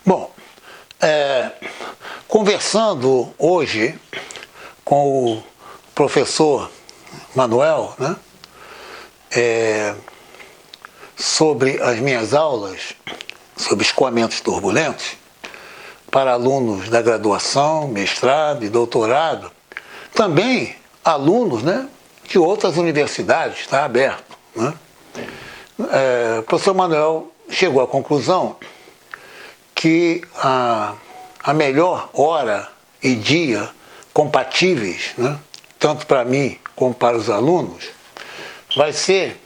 Bom, conversando hoje com o professor Manuel, né, sobre as minhas aulas sobre escoamentos turbulentos para alunos da graduação, mestrado e doutorado, também alunos, né, de outras universidades, está aberto, né? O professor Manuel chegou à conclusão que a melhor hora e dia compatíveis, né, tanto para mim como para os alunos, vai ser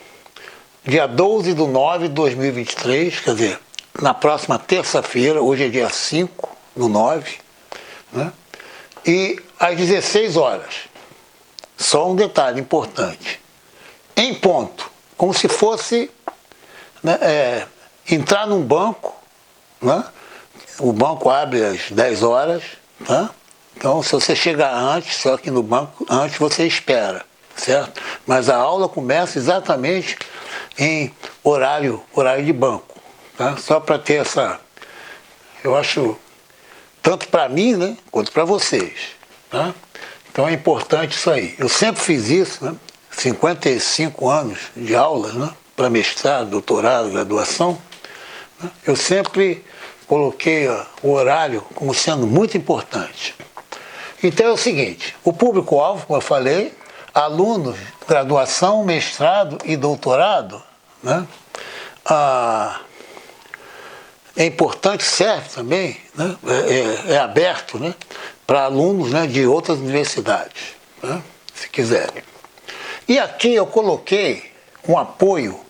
dia 12/9/2023, quer dizer, na próxima terça-feira, hoje é dia 5/9, né, e às 16 horas. Só um detalhe importante. Em ponto, como se fosse, né, entrar num banco, né? O banco abre às 10 horas, né? Então, se você chegar antes, só que no banco antes você espera, certo? Mas a aula começa exatamente em horário de banco, tá? Só para ter essa, eu acho, tanto para mim, né, quanto para vocês, tá? Então é importante isso aí. Eu sempre fiz isso, né? 55 anos de aulas, né, para mestrado, doutorado, graduação, né? Eu sempre coloquei o horário como sendo muito importante. Então é o seguinte, o público-alvo, como eu falei, alunos, graduação, mestrado e doutorado, né? É importante, serve também, né? É aberto, né, para alunos, né, de outras universidades, né, se quiserem. E aqui eu coloquei um apoio,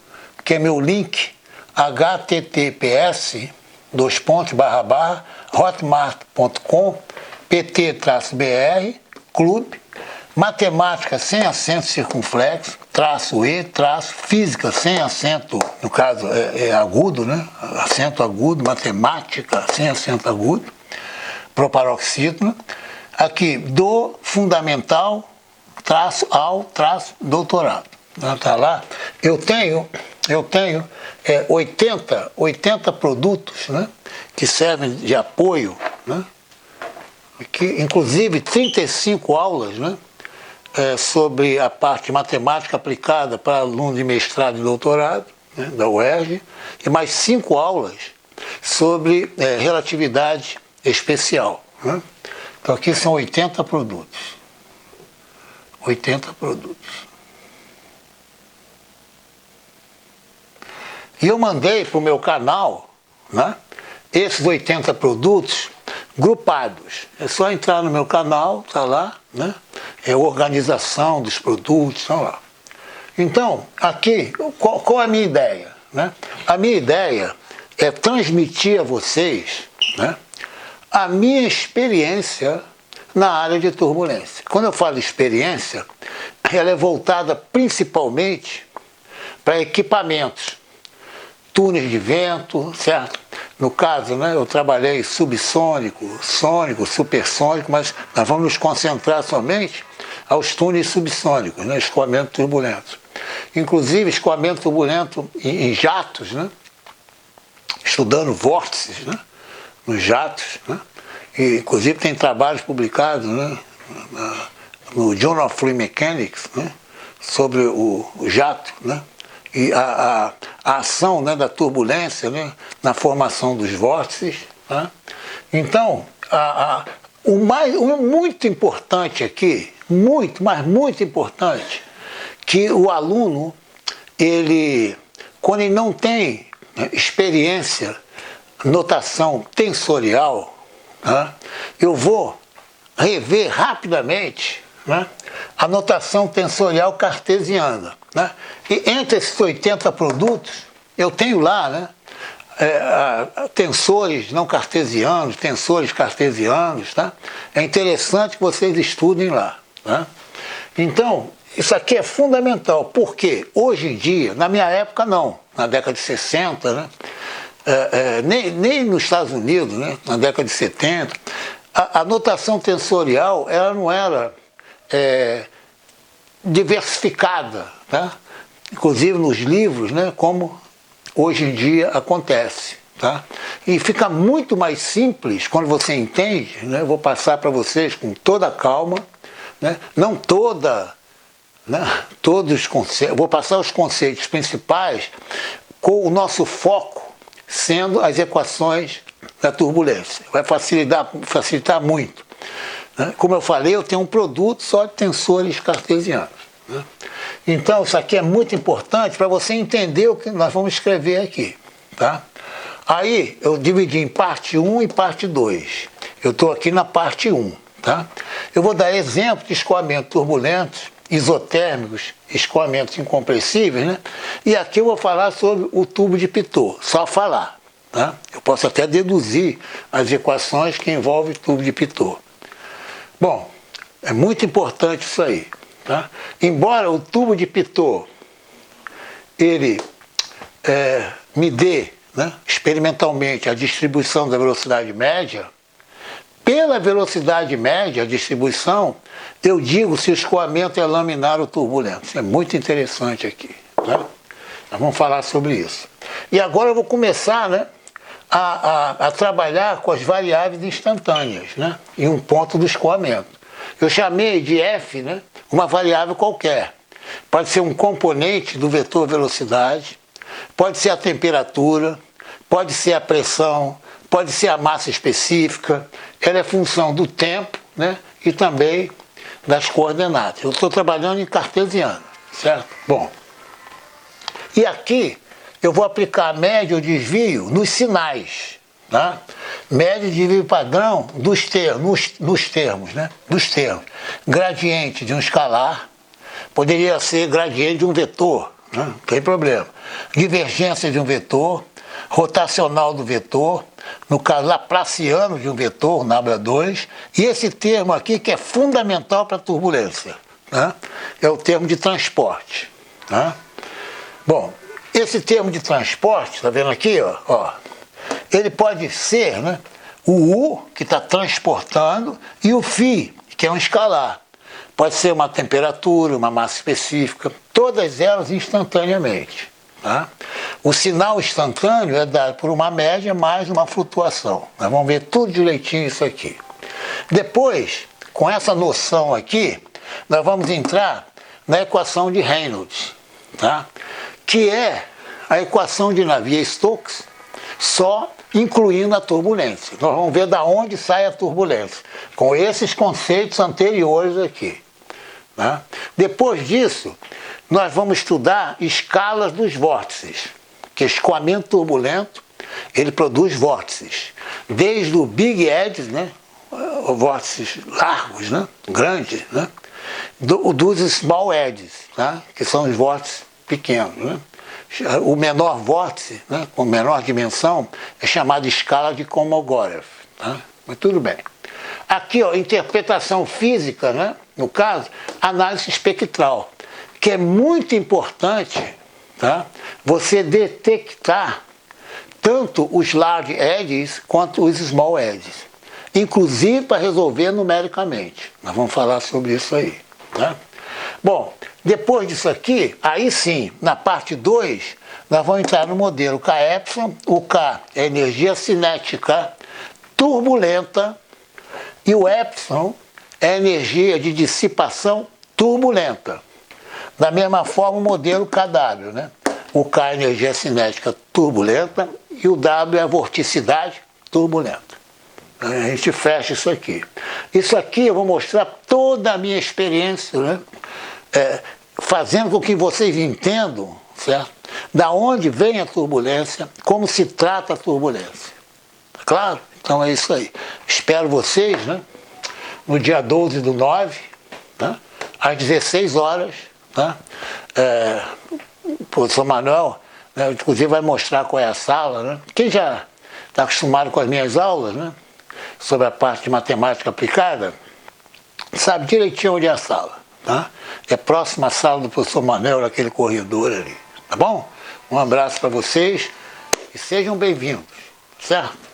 que é meu link, https://hotmart.com pt-br clube matemática sem acento circunflexo -e física sem acento, no caso é agudo, né, acento agudo, matemática sem acento agudo, proparoxítono, aqui do fundamental ao doutorado, tá lá. Eu tenho 80 produtos, né, que servem de apoio, né, que, inclusive 35 aulas, né, sobre a parte matemática aplicada para alunos de mestrado e doutorado, né, da UERJ, e mais 5 aulas sobre relatividade especial, né? Então aqui são 80 produtos. 80 produtos. E eu mandei para o meu canal, né, esses 80 produtos grupados. É só entrar no meu canal, tá lá, né? É organização dos produtos, estão lá. Então, aqui, qual é a minha ideia, né? A minha ideia é transmitir a vocês, né, a minha experiência na área de turbulência. Quando eu falo experiência, ela é voltada principalmente para equipamentos, túneis de vento, certo? No caso, né, eu trabalhei subsônico, sônico, supersônico, mas nós vamos nos concentrar somente aos túneis subsônicos, né, escoamento turbulento. Inclusive, escoamento turbulento em jatos, né, estudando vórtices, né, nos jatos, né, e, inclusive tem trabalhos publicados, né, no Journal of Fluid Mechanics, né, sobre o jato, né, e a ação, né, da turbulência, né, na formação dos vórtices, né? Então, o muito importante aqui, mas muito importante, que o aluno, quando ele não tem, né, experiência, notação tensorial, né, eu vou rever rapidamente, né, a notação tensorial cartesiana, né? E entre esses 80 produtos, eu tenho lá, né, tensores não cartesianos, tensores cartesianos, tá? É interessante que vocês estudem lá, né? Então, isso aqui é fundamental, porque hoje em dia, na minha época não, na década de 60, né, nem nos Estados Unidos, né, na década de 70, a notação tensorial ela não era diversificada, tá? Inclusive nos livros, né, como hoje em dia acontece, tá? E fica muito mais simples quando você entende, né? Eu vou passar para vocês com toda a calma, né? Não toda, né? Todos os conceitos, vou passar os conceitos principais com o nosso foco sendo as equações da turbulência. Vai facilitar muito. Né? Como eu falei, eu tenho um produto só de tensores cartesianos. Né? Então, isso aqui é muito importante para você entender o que nós vamos escrever aqui. Tá? Aí, eu dividi em parte 1 e parte 2. Eu estou aqui na parte 1. Tá? Eu vou dar exemplo de escoamentos turbulentos, isotérmicos, escoamentos incompressíveis, né? E aqui eu vou falar sobre o tubo de Pitot, só falar. Tá? Eu posso até deduzir as equações que envolvem o tubo de Pitot. Bom, é muito importante isso aí. Tá? Embora o tubo de Pitot ele me dê, né, experimentalmente a distribuição da velocidade média, pela velocidade média, a distribuição, eu digo se o escoamento é laminar ou turbulento. Isso é muito interessante aqui. Tá? Nós vamos falar sobre isso. E agora eu vou começar, né, a trabalhar com as variáveis instantâneas, né, em um ponto do escoamento. Eu chamei de F, né, uma variável qualquer. Pode ser um componente do vetor velocidade, pode ser a temperatura, pode ser a pressão, pode ser a massa específica, ela é função do tempo, né, e também das coordenadas. Eu estou trabalhando em cartesiano, certo? Bom, e aqui eu vou aplicar média ou desvio nos sinais, tá? Média e desvio padrão dos termos, nos termos, né? Dos termos. Gradiente de um escalar, poderia ser gradiente de um vetor, né? Não tem problema. Divergência de um vetor, rotacional do vetor, no caso laplaciano de um vetor, nabla2, e esse termo aqui que é fundamental para a turbulência, né? É o termo de transporte. Tá? Bom, esse termo de transporte, está vendo aqui, ó, ele pode ser, né, o U, que está transportando, e o φ, que é um escalar. Pode ser uma temperatura, uma massa específica, todas elas instantaneamente. Tá? O sinal instantâneo é dado por uma média mais uma flutuação. Nós vamos ver tudo direitinho isso aqui. Depois, com essa noção aqui, nós vamos entrar na equação de Reynolds, tá? Que é a equação de Navier-Stokes, só incluindo a turbulência. Nós vamos ver da onde sai a turbulência, com esses conceitos anteriores aqui. Tá? Depois disso, nós vamos estudar escalas dos vórtices, que escoamento turbulento, ele produz vórtices, desde o big edge, né, vórtices largos, né, grandes, né, dos small edges, tá, que são os vórtices pequenos. Né. O menor vórtice, né, com menor dimensão, é chamado de escala de Kolmogorov. Tá? Mas tudo bem. Aqui, ó, interpretação física, né, no caso, análise espectral, que é muito importante, tá, você detectar tanto os large edges quanto os small edges, inclusive para resolver numericamente. Nós vamos falar sobre isso aí. Tá? Bom, depois disso aqui, aí sim, na parte 2, nós vamos entrar no modelo K-epsilon. O K é energia cinética turbulenta e o epsilon é energia de dissipação turbulenta. Da mesma forma, o modelo KW, né? O K é energia cinética turbulenta e o W é a vorticidade turbulenta. A gente fecha isso aqui. Isso aqui eu vou mostrar toda a minha experiência, né? Fazendo com que vocês entendam, certo? Da onde vem a turbulência, como se trata a turbulência. Claro? Então é isso aí. Espero vocês, né? No dia 12/9, né? Às 16 horas, tá? O professor Manuel, né, inclusive vai mostrar qual é a sala, né? Quem já está acostumado com as minhas aulas, né, sobre a parte de matemática aplicada, sabe direitinho onde é a sala, tá? É próxima à sala do professor Manuel, naquele corredor ali, tá bom? Um abraço para vocês e sejam bem-vindos, certo?